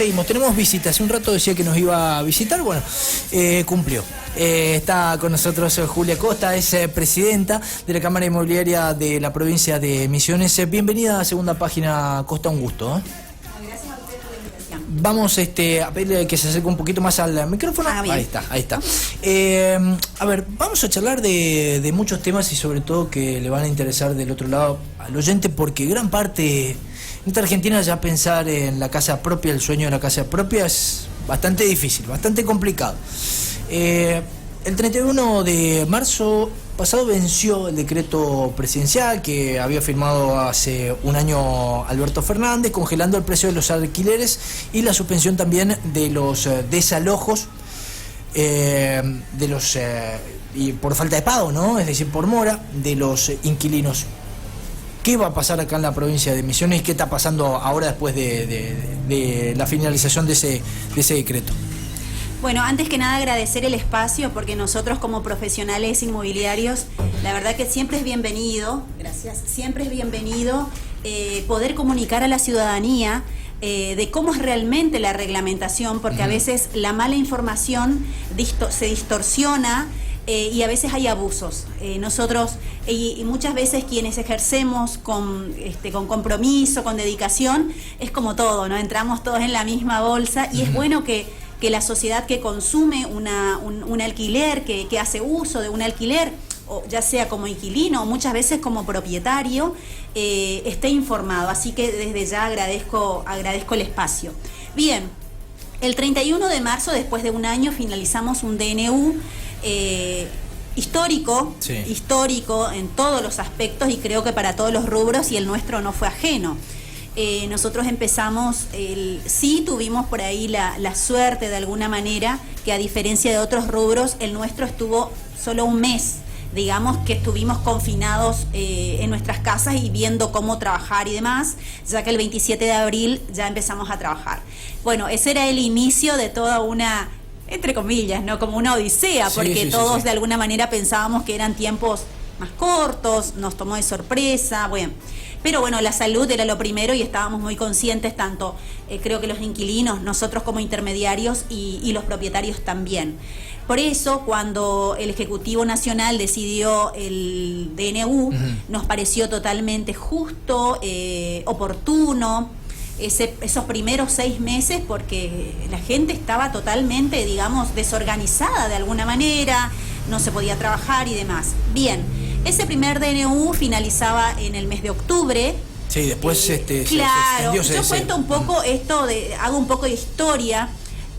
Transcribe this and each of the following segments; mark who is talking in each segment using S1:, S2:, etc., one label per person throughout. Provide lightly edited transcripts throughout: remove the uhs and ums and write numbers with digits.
S1: seguimos. Tenemos visita. Hace un rato decía que nos iba a visitar. Bueno, cumplió. Está con nosotros Julia Costa, es presidenta de la Cámara Inmobiliaria de la provincia de Misiones. Bienvenida a Segunda Página, Costa, un gusto.
S2: Gracias a usted por la invitación.
S1: Vamos a pedirle que se acerque un poquito más al micrófono. Ahí está. A ver, vamos a charlar de muchos temas y sobre todo que le van a interesar del otro lado al oyente, porque gran parte en esta Argentina ya pensar en la casa propia, el sueño de la casa propia es bastante difícil, bastante complicado. El 31 de marzo pasado venció el decreto presidencial que había firmado hace un año Alberto Fernández, congelando el precio de los alquileres y la suspensión también de los desalojos y por falta de pago, ¿no? Es decir, por mora de los inquilinos. ¿Qué va a pasar acá en la provincia de Misiones y qué está pasando ahora después de la finalización de ese decreto?
S2: Bueno, antes que nada agradecer el espacio, porque nosotros como profesionales inmobiliarios, la verdad que siempre es bienvenido, siempre es bienvenido poder comunicar a la ciudadanía de cómo es realmente la reglamentación, porque a veces la mala información se distorsiona y a veces hay abusos. Nosotros, y muchas veces quienes ejercemos con compromiso, con dedicación, es como todo, ¿no? Entramos todos en la misma bolsa y es bueno que la sociedad que consume un alquiler, que hace uso de un alquiler, o ya sea como inquilino o muchas veces como propietario, esté informado. Así que desde ya agradezco el espacio. Bien, el 31 de marzo, después de un año, finalizamos un DNU histórico en todos los aspectos y creo que para todos los rubros, y el nuestro no fue ajeno. Nosotros empezamos, sí tuvimos por ahí la suerte de alguna manera, que a diferencia de otros rubros, el nuestro estuvo solo un mes, digamos que estuvimos confinados en nuestras casas y viendo cómo trabajar y demás, ya que el 27 de abril ya empezamos a trabajar. Bueno, ese era el inicio de toda una, entre comillas, ¿no? Como una odisea, porque todos de alguna manera pensábamos que eran tiempos más cortos, nos tomó de sorpresa, bueno. Pero bueno, la salud era lo primero y estábamos muy conscientes, tanto creo que los inquilinos, nosotros como intermediarios y los propietarios también. Por eso, cuando el Ejecutivo Nacional decidió el DNU, nos pareció totalmente justo, oportuno, esos primeros 6 meses, porque la gente estaba totalmente, digamos, desorganizada de alguna manera, no se podía trabajar y demás. Bien. Ese primer DNU finalizaba en el mes de octubre.
S1: Sí, después
S2: claro, yo cuento un poco hago un poco de historia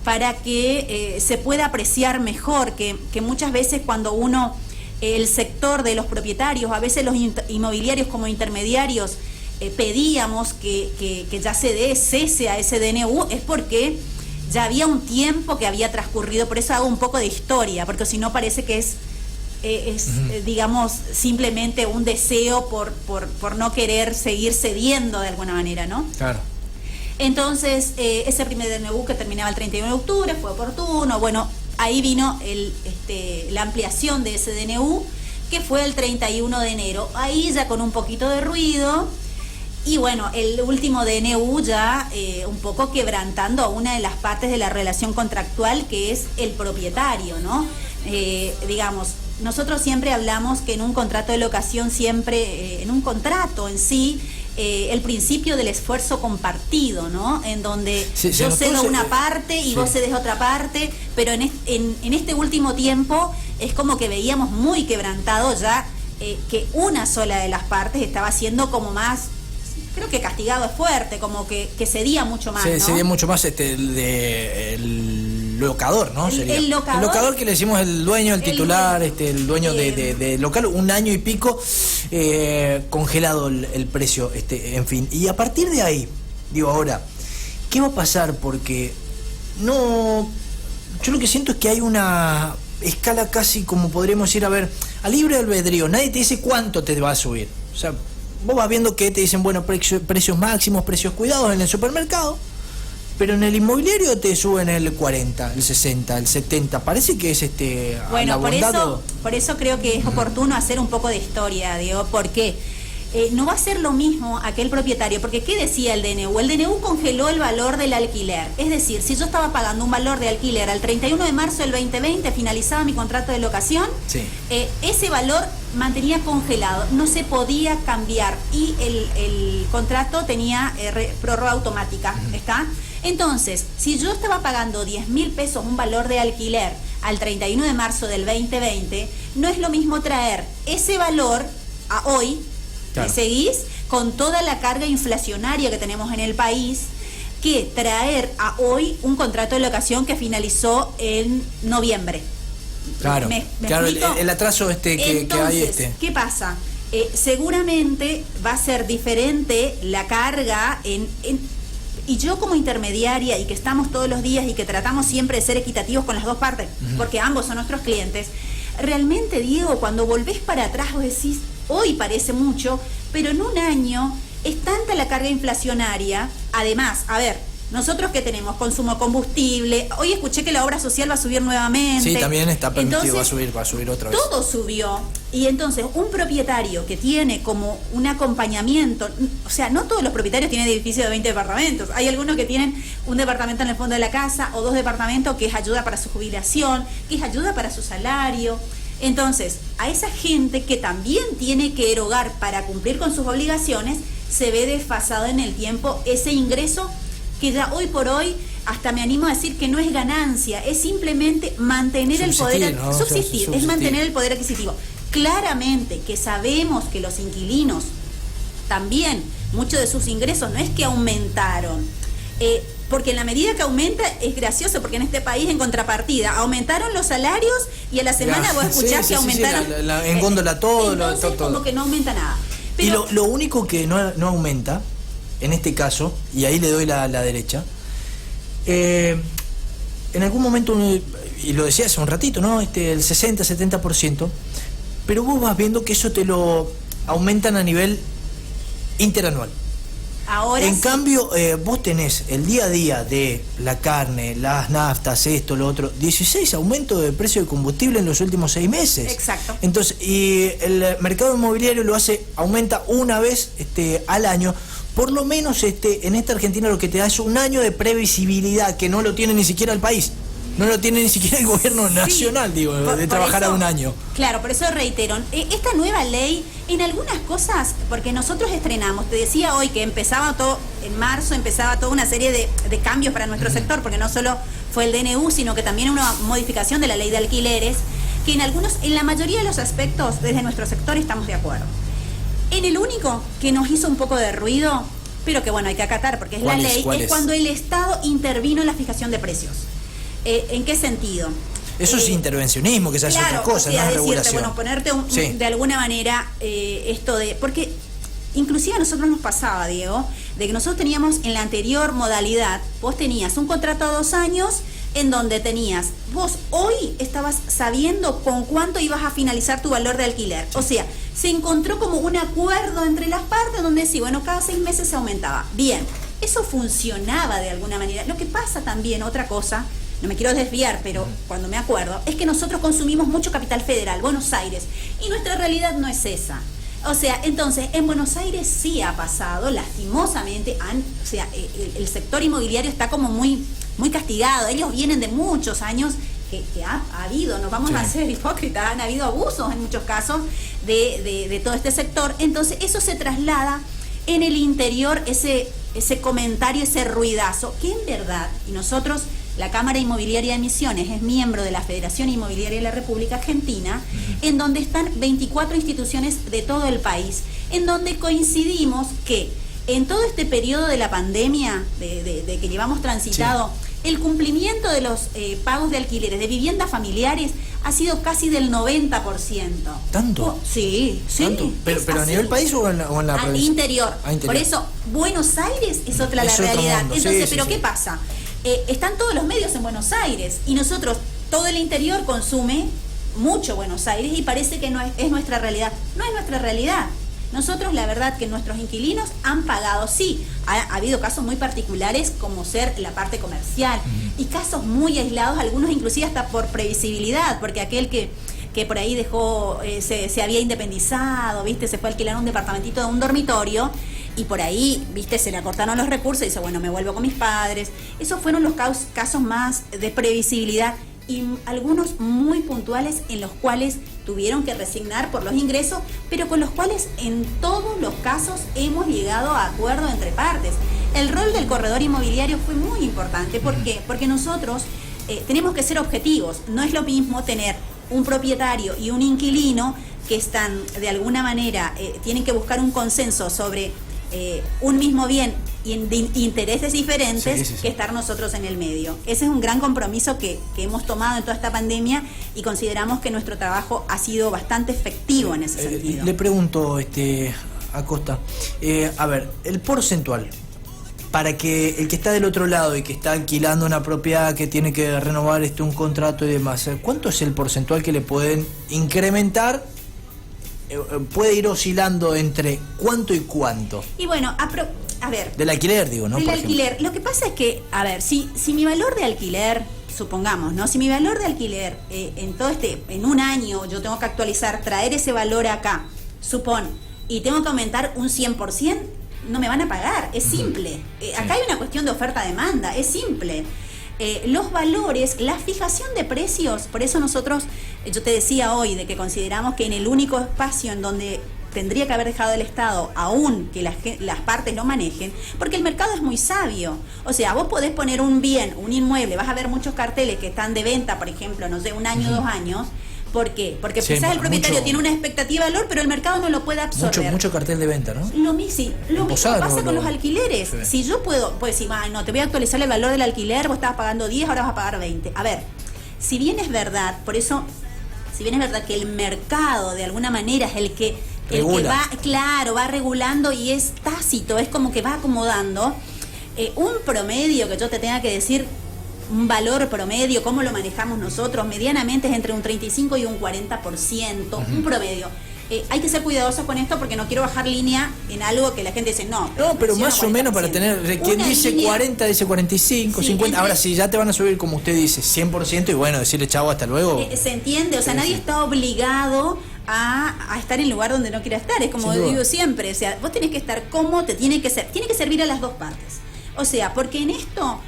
S2: para que se pueda apreciar mejor, que muchas veces cuando el sector de los propietarios, a veces los inmobiliarios como intermediarios, pedíamos que ya se dé cese a ese DNU, es porque ya había un tiempo que había transcurrido. Por eso hago un poco de historia, porque si no parece que es digamos, simplemente un deseo por no querer seguir cediendo de alguna manera, ¿no? Claro. Entonces, ese primer DNU que terminaba el 31 de octubre fue oportuno. Bueno, ahí vino la ampliación de ese DNU, que fue el 31 de enero. Ahí ya con un poquito de ruido. Y bueno, el último DNU ya un poco quebrantando a una de las partes de la relación contractual, que es el propietario, ¿no? Digamos, nosotros siempre hablamos que en un contrato de locación en un contrato en sí, el principio del esfuerzo compartido, ¿no? En donde yo cedo una parte y vos cedes otra parte, pero en este último tiempo es como que veíamos muy quebrantado ya que una sola de las partes estaba siendo como más, creo que castigado es fuerte, como que cedía mucho más, ¿no?
S1: Cedía mucho más el locador, ¿no?
S2: El
S1: locador que le decimos el dueño, el titular, el dueño de local, un año y pico congelado el precio, en fin. Y a partir de ahí, digo ahora, ¿qué va a pasar? Porque yo lo que siento es que hay una escala casi como podríamos decir, a ver, a libre albedrío, nadie te dice cuánto te va a subir. O sea, vos vas viendo que te dicen, bueno, precios máximos, precios cuidados en el supermercado, pero en el inmobiliario te suben el 40, el 60, el 70. Parece que es
S2: bueno, por eso creo que es oportuno hacer un poco de historia, digo, ¿por qué? no va a ser lo mismo aquel propietario, porque ¿qué decía el DNU? El DNU congeló el valor del alquiler, es decir, si yo estaba pagando un valor de alquiler al 31 de marzo del 2020, finalizaba mi contrato de locación, sí, ese valor mantenía congelado, no se podía cambiar y el contrato tenía prórroga automática, ¿está? Entonces, si yo estaba pagando 10.000 pesos un valor de alquiler al 31 de marzo del 2020, no es lo mismo traer ese valor a hoy. Claro. ¿Me seguís? Con toda la carga inflacionaria que tenemos en el país, que traer a hoy un contrato de locación que finalizó en noviembre.
S1: Claro, claro, el atraso que hay.
S2: ¿Qué pasa? Seguramente va a ser diferente la carga y yo como intermediaria y que estamos todos los días y que tratamos siempre de ser equitativos con las dos partes, porque ambos son nuestros clientes, realmente, Diego, cuando volvés para atrás vos decís, hoy parece mucho, pero en un año es tanta la carga inflacionaria. Además, a ver, nosotros que tenemos consumo de combustible, hoy escuché que la obra social va a subir nuevamente.
S1: Sí, también está permitido, entonces, va a subir otra vez.
S2: Todo subió. Y entonces, un propietario que tiene como un acompañamiento, o sea, no todos los propietarios tienen edificios de 20 departamentos. Hay algunos que tienen un departamento en el fondo de la casa o 2 departamentos que es ayuda para su jubilación, que es ayuda para su salario. Entonces, a esa gente que también tiene que erogar para cumplir con sus obligaciones, se ve desfasado en el tiempo ese ingreso que ya hoy por hoy, hasta me animo a decir que no es ganancia, es simplemente mantener el poder, subsistir, es mantener el poder adquisitivo. Claramente que sabemos que los inquilinos también, muchos de sus ingresos no es que aumentaron, porque en la medida que aumenta es gracioso, porque en este país en contrapartida aumentaron los salarios y a la semana vos escuchás que aumentaron
S1: en góndola todo,
S2: entonces
S1: todo.
S2: Como que no aumenta nada.
S1: Pero, y lo único que no aumenta en este caso, y ahí le doy la derecha, en algún momento, y lo decía hace un ratito, ¿no? El 60-70%, pero vos vas viendo que eso te lo aumentan a nivel interanual.
S2: Ahora
S1: en
S2: sí.
S1: cambio, vos tenés el día a día de la carne, las naftas, esto, lo otro, 16 aumentos de precio de combustible en los últimos 6 meses.
S2: Exacto.
S1: Entonces, y el mercado inmobiliario aumenta una vez al año. Por lo menos en esta Argentina lo que te da es un año de previsibilidad que no lo tiene ni siquiera el país. No lo tiene ni siquiera el gobierno nacional, digo, de trabajar a un año.
S2: Claro, por eso reitero, esta nueva ley, en algunas cosas, porque nosotros estrenamos, te decía hoy que empezaba todo, en marzo empezaba toda una serie de cambios para nuestro sector, porque no solo fue el DNU, sino que también una modificación de la ley de alquileres, que en la mayoría de los aspectos, desde nuestro sector estamos de acuerdo. En el único que nos hizo un poco de ruido, pero que bueno, hay que acatar, porque es la ley, es cuando el Estado intervino en la fijación de precios. ¿En qué sentido?
S1: Eso es intervencionismo, que se hace otra cosa, no es regulación.
S2: Bueno, ponerte de alguna manera esto de... Porque inclusive a nosotros nos pasaba, Diego, de que nosotros teníamos en la anterior modalidad, vos tenías un contrato a 2 años en donde vos hoy estabas sabiendo con cuánto ibas a finalizar tu valor de alquiler. O sea, se encontró como un acuerdo entre las partes donde sí, bueno, cada 6 meses se aumentaba. Bien, eso funcionaba de alguna manera. Lo que pasa también, otra cosa, no me quiero desviar, pero cuando me acuerdo, es que nosotros consumimos mucho capital federal, Buenos Aires, y nuestra realidad no es esa. O sea, entonces, en Buenos Aires sí ha pasado, lastimosamente, el sector inmobiliario está como muy castigado. Ellos vienen de muchos años que ha habido, no vamos a ser hipócritas, han habido abusos en muchos casos de todo este sector. Entonces, eso se traslada en el interior, ese comentario, ese ruidazo, que en verdad, y nosotros... La Cámara Inmobiliaria de Misiones es miembro de la Federación Inmobiliaria de la República Argentina, en donde están 24 instituciones de todo el país, en donde coincidimos que en todo este periodo de la pandemia, de que llevamos transitado, el cumplimiento de los pagos de alquileres de viviendas familiares ha sido casi del 90%.
S1: ¿Tanto?
S2: Sí.
S1: ¿Tanto? ¿Pero a nivel país o en la provincia?
S2: Al interior. Por eso, Buenos Aires es otra la realidad. Entonces, ¿qué pasa? Están todos los medios en Buenos Aires y nosotros, todo el interior consume mucho Buenos Aires y parece que no es nuestra realidad. No es nuestra realidad. Nosotros, la verdad, que nuestros inquilinos han pagado, sí, ha habido casos muy particulares como ser la parte comercial y casos muy aislados, algunos inclusive hasta por previsibilidad, porque aquel que que por ahí dejó, se había independizado, ¿viste? Se fue a alquilar un departamentito de un dormitorio y por ahí, ¿viste? Se le acortaron los recursos y dice, bueno, me vuelvo con mis padres. Esos fueron los casos más de previsibilidad y algunos muy puntuales en los cuales tuvieron que resignar por los ingresos, pero con los cuales en todos los casos hemos llegado a acuerdo entre partes. El rol del corredor inmobiliario fue muy importante. ¿Por qué? Porque nosotros tenemos que ser objetivos. No es lo mismo tener un propietario y un inquilino que están, de alguna manera, tienen que buscar un consenso sobre un mismo bien y de intereses diferentes que estar nosotros en el medio. Ese es un gran compromiso que hemos tomado en toda esta pandemia y consideramos que nuestro trabajo ha sido bastante efectivo en ese sentido.
S1: Le pregunto, Acosta, a ver, el porcentual para que el que está del otro lado y que está alquilando una propiedad que tiene que renovar un contrato y demás, ¿cuánto es el porcentual que le pueden incrementar? Puede ir oscilando entre cuánto y cuánto.
S2: Y bueno, a ver.
S1: Del alquiler, digo, ¿no?
S2: Del alquiler. Lo que pasa es que, a ver, si mi valor de alquiler, supongamos, ¿no? Si mi valor de alquiler en un año yo tengo que actualizar, traer ese valor acá, y tengo que aumentar un 100%, no me van a pagar, es simple. Acá hay una cuestión de oferta-demanda, es simple. Los valores, la fijación de precios, por eso nosotros, yo te decía hoy, de que consideramos que en el único espacio en donde tendría que haber dejado el Estado, aún que las partes lo manejen, porque el mercado es muy sabio. O sea, vos podés poner un bien, un inmueble, vas a ver muchos carteles que están de venta, por ejemplo, no sé, 1 año, 2 años. ¿Por qué? Porque quizás el propietario tiene una expectativa de valor, pero el mercado no lo puede absorber.
S1: Mucho cartel de venta, ¿no?
S2: Lo mismo pasa con los alquileres. Sí. Si yo puedo decir, no, te voy a actualizar el valor del alquiler, vos estabas pagando 10, ahora vas a pagar 20. A ver, si bien es verdad que el mercado de alguna manera es el que va regulando y es tácito, es como que va acomodando, un promedio que yo te tenga que decir, un valor promedio, cómo lo manejamos nosotros, medianamente es entre un 35 y un 40%, un promedio. Hay que ser cuidadosos con esto porque no quiero bajar línea en algo que la gente dice, no,
S1: pero más o menos para tener, quien dice línea, 40, dice 45, 50, ahora sí, ya te van a subir, como usted dice, 100% y bueno, decirle chavo, hasta luego.
S2: Se entiende, o sea, nadie está obligado a estar en el lugar donde no quiera estar, es como digo siempre, o sea, vos tenés que estar cómodo, tiene que servir a las dos partes. O sea, porque en esto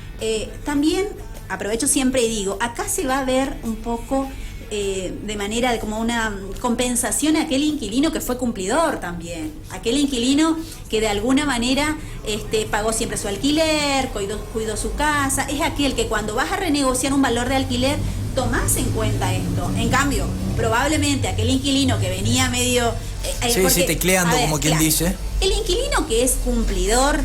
S2: también aprovecho siempre y digo, acá se va a ver un poco de manera de como una compensación a aquel inquilino que fue cumplidor también, aquel inquilino que de alguna manera pagó siempre su alquiler, cuidó su casa, es aquel que cuando vas a renegociar un valor de alquiler tomás en cuenta esto. En cambio, probablemente aquel inquilino que venía medio
S1: tecleando, como quien dice,
S2: el inquilino que es cumplidor,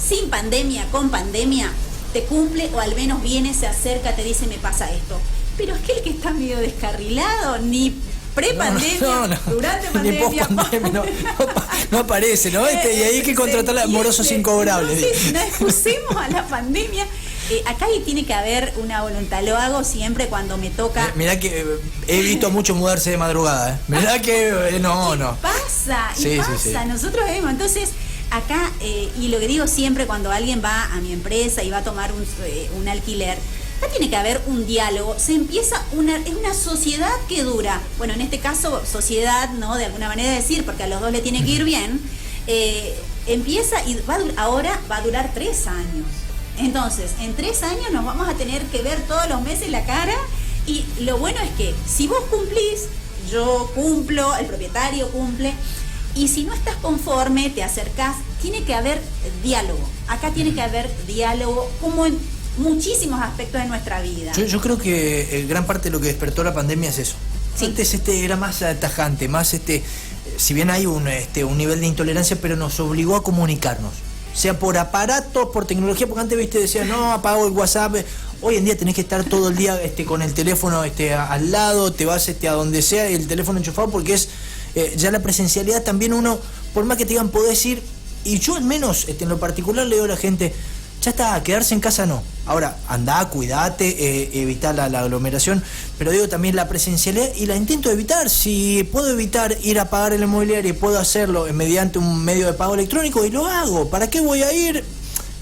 S2: sin pandemia, con pandemia, te cumple o al menos viene, se acerca, te dice me pasa esto. Pero es que el que está medio descarrilado, ni pre-pandemia, durante pandemia,
S1: no aparece, ¿no? Y ahí hay que contratar a morosos incobrables.
S2: Si nos expusimos a la pandemia, acá tiene que haber una voluntad. Lo hago siempre cuando me toca.
S1: Mirá que he visto a muchos mudarse de madrugada, ¿eh? Mirá que no.
S2: Pasa. Nosotros vemos, entonces. Acá, y lo que digo siempre cuando alguien va a mi empresa y va a tomar un alquiler, acá tiene que haber un diálogo, se empieza es una sociedad que dura, bueno, en este caso sociedad, ¿no? De alguna manera decir, porque a los dos le tiene que ir bien, empieza y ahora va a durar 3 años. Entonces, en 3 años nos vamos a tener que ver todos los meses la cara y lo bueno es que si vos cumplís, yo cumplo, el propietario cumple. Y si no estás conforme, te acercás, tiene que haber diálogo. Acá tiene que haber diálogo, como en muchísimos aspectos de nuestra vida.
S1: Yo creo que gran parte de lo que despertó la pandemia es eso. Sí. Antes era más tajante, más si bien hay un nivel de intolerancia, pero nos obligó a comunicarnos. Sea por aparatos, por tecnología, porque antes decía, no, apago el WhatsApp. Hoy en día tenés que estar todo el día con el teléfono al lado, te vas a donde sea, el teléfono enchufado, porque es ya la presencialidad también uno, por más que te digan podés ir, y yo al menos en lo particular le digo a la gente, ya está, quedarse en casa no. Ahora, andá, cuidate, evitá la aglomeración, pero digo también la presencialidad y la intento evitar. Si puedo evitar ir a pagar el inmobiliario y puedo hacerlo mediante un medio de pago electrónico y lo hago. ¿Para qué voy a ir?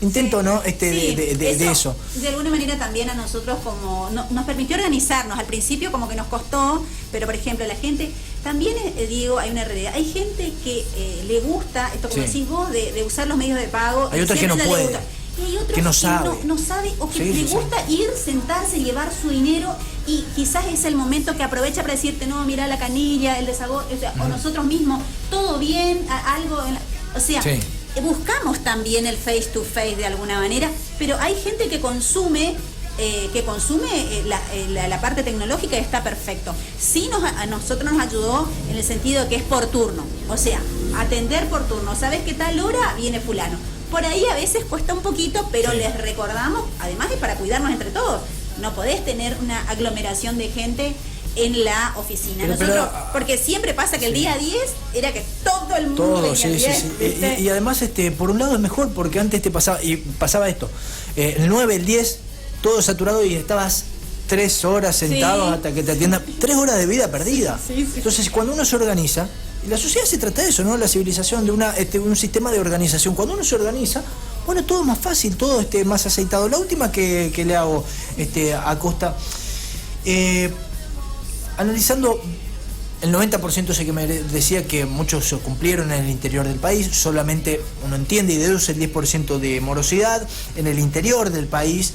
S1: intento, ¿no? De eso.
S2: De alguna manera también a nosotros como nos permitió organizarnos. Al principio como que nos costó, pero por ejemplo la gente, también digo, hay una realidad. Hay gente que le gusta, esto como decís vos, de usar los medios de pago.
S1: Hay otros que no pueden.
S2: Y hay otros
S1: que no sabe.
S2: No sabe o que le gusta ir, sentarse, llevar su dinero y quizás es el momento que aprovecha para decirte, no, mira la canilla, el desahogo, o nosotros mismos, todo bien, algo, buscamos también el face to face de alguna manera, pero hay gente que consume la parte tecnológica y está perfecto. Sí a nosotros nos ayudó en el sentido de que es por turno, o sea, atender por turno, ¿sabes qué tal hora viene fulano? Por ahí a veces cuesta un poquito, pero les recordamos, además es para cuidarnos entre todos. No podés tener una aglomeración de gente en la oficina. Porque siempre pasa que el día 10 era que todo el mundo venía 10.
S1: Y además, por un lado es mejor porque antes pasaba esto. El 9, el 10, todo saturado y estabas 3 horas sentado hasta que te atiendan. 3 horas de vida perdida. Entonces, cuando uno se organiza, y la sociedad se trata de eso, ¿no? La civilización de un sistema de organización. Cuando uno se organiza, bueno, todo es más fácil, todo más aceitado. La última que le hago a Costa, analizando el 90%, sé que me decía que muchos se cumplieron en el interior del país, solamente uno entiende y deduce el 10% de morosidad en el interior del país.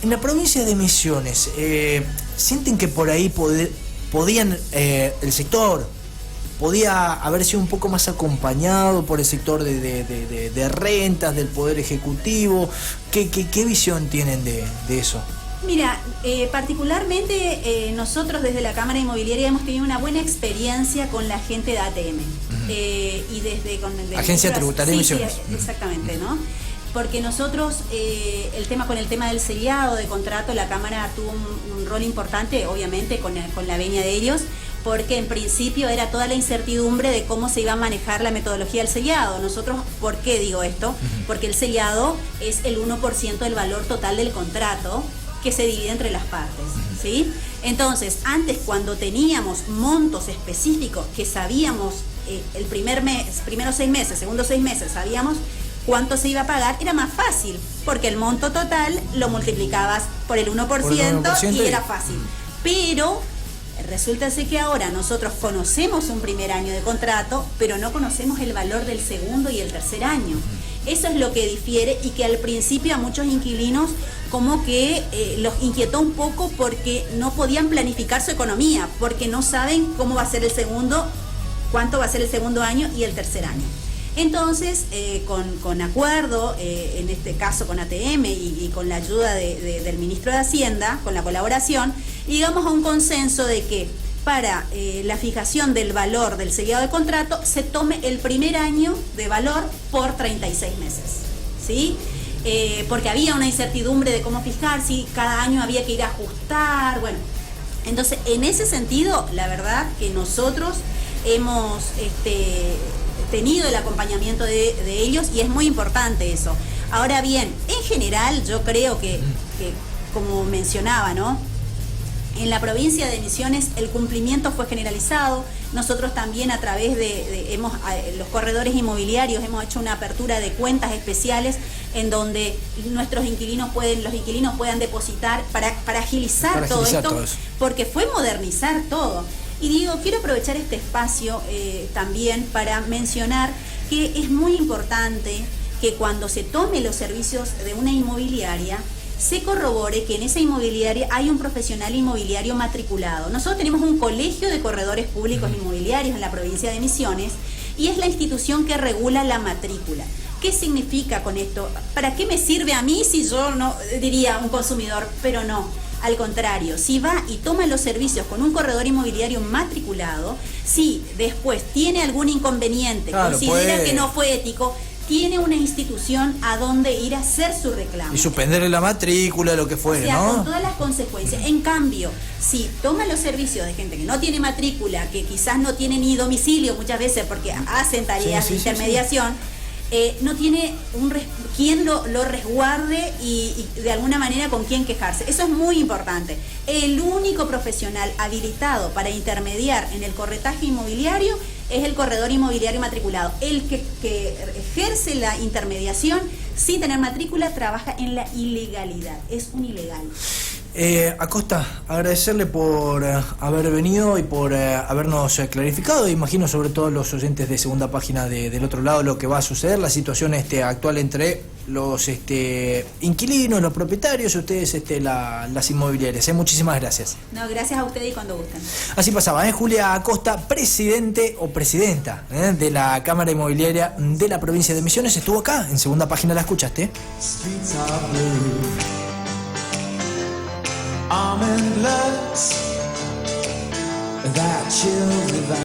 S1: En la provincia de Misiones, ¿sienten que por ahí podían el sector podía haber sido un poco más acompañado por el sector de rentas, del Poder Ejecutivo? ¿Qué visión tienen de eso?
S2: Mira, particularmente nosotros desde la Cámara Inmobiliaria hemos tenido una buena experiencia con la gente de ATM. Y desde con el de
S1: Agencia Tributaria de Misiones.
S2: Sí, exactamente, ¿no? Porque nosotros, con el tema del sellado de contrato, la Cámara tuvo un rol importante, obviamente, con la venia de ellos, porque en principio era toda la incertidumbre de cómo se iba a manejar la metodología del sellado. Nosotros, ¿por qué digo esto? Porque el sellado es el 1% del valor total del contrato que se divide entre las partes, ¿sí? Entonces, antes cuando teníamos montos específicos que sabíamos el primer mes, primeros 6 meses, segundos 6 meses, sabíamos cuánto se iba a pagar, era más fácil, porque el monto total lo multiplicabas por el 1% y era fácil. Pero resulta ser que ahora nosotros conocemos un primer año de contrato, pero no conocemos el valor del segundo y el tercer año. Eso es lo que difiere y que al principio a muchos inquilinos como que los inquietó un poco porque no podían planificar su economía, porque no saben cómo va a ser el segundo, cuánto va a ser el segundo año y el tercer año. Entonces, con acuerdo, en este caso con ATM y con la ayuda del ministro de Hacienda, con la colaboración, llegamos a un consenso de que para la fijación del valor del sellado de contrato se tome el primer año de valor por 36 meses, ¿sí? Porque había una incertidumbre de cómo fijar, si cada año había que ir a ajustar, bueno. Entonces, en ese sentido, la verdad que nosotros hemos tenido el acompañamiento de ellos y es muy importante eso. Ahora bien, en general yo creo que como mencionaba, ¿no? En la provincia de Misiones el cumplimiento fue generalizado. Nosotros también a través de los corredores inmobiliarios hemos hecho una apertura de cuentas especiales en donde los inquilinos puedan depositar para agilizar todo esto, porque fue modernizar todo. Y digo, quiero aprovechar este espacio también para mencionar que es muy importante que cuando se tome los servicios de una inmobiliaria, se corrobore que en esa inmobiliaria hay un profesional inmobiliario matriculado. Nosotros tenemos un colegio de corredores públicos inmobiliarios en la provincia de Misiones y es la institución que regula la matrícula. ¿Qué significa con esto? ¿Para qué me sirve a mí si yo no diría un consumidor? Pero no. Al contrario, si va y toma los servicios con un corredor inmobiliario matriculado, si después tiene algún inconveniente, considera que no fue ético, tiene una institución a donde ir a hacer su reclamo.
S1: Y suspenderle la matrícula, lo que fuere, ¿no?
S2: Con todas las consecuencias. En cambio, si toma los servicios de gente que no tiene matrícula, que quizás no tiene ni domicilio muchas veces porque hacen tareas de intermediación, no tiene quien lo resguarde y de alguna manera con quién quejarse. Eso es muy importante. El único profesional habilitado para intermediar en el corretaje inmobiliario es el corredor inmobiliario matriculado. El que ejerce la intermediación sin tener matrícula trabaja en la ilegalidad, es un ilegal.
S1: Acosta, agradecerle por haber venido y por habernos clarificado, imagino sobre todo los oyentes de Segunda Página del otro lado, lo que va a suceder, la situación actual entre los inquilinos, los propietarios y ustedes las inmobiliarias. Muchísimas gracias.
S2: No, gracias a ustedes y cuando gusten.
S1: Así pasaba, Julia Acosta, presidente o presidenta de la Cámara Inmobiliaria de la provincia de Misiones, estuvo acá en Segunda Página, ¿la escuchaste? I'm in love that chill